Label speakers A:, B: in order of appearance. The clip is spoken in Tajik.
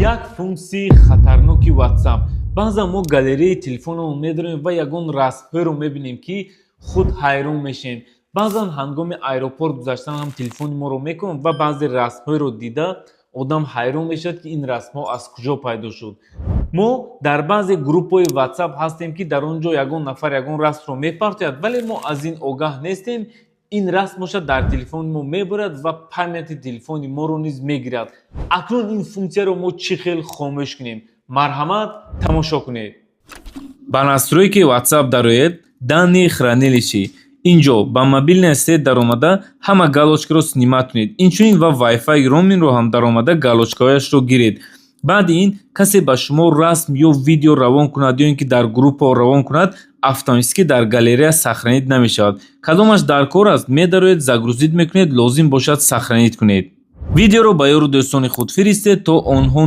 A: Як функції хатарноки WhatsApp. Баъзан мо галереяи телефонамон медорем ва ягон расмҳоеро мебинем, ки худ ҳайрон мешем. Баъзан ҳангоми аэропорт гузаштан ҳам телефони моро мекунам ва баъзе расмҳоеро дида одам ҳайрон мешавад, ки ин расмҳо аз куҷо пайдо шуд. Мо дар баъзе группҳои WhatsApp ҳастем, ки дар он ҷо ягон нафар ягон расмро мепартояд, вале мо аз ин огаҳ нестем. ин расмоша дар телефони мо мебарад ва памяти телефони моро низ мегирад. Акнун ин функсияро мо чӣ хел хомӯш кунем? Марҳамат, тамошо кунед. Ба настройки WhatsApp дароед, данные хранилищи. Инҷо ба мобилная сет даромада ҳама галочкаро снимат кунед. Инчунин ва Wi-Fi roamingро ҳам даромада галочкаҳояшро гиред. баъди ин касе ба шумо расм ё видео равон кунад ё ин ки дар группҳо равон кунад, автоматики дар галерея сахранид намешавад. Кадомаш дар кор аст, медароед загрузид мекунед, лозим бошад сахранид кунед. Видеоро ба ёру дӯстони худ фиристед, то онҳо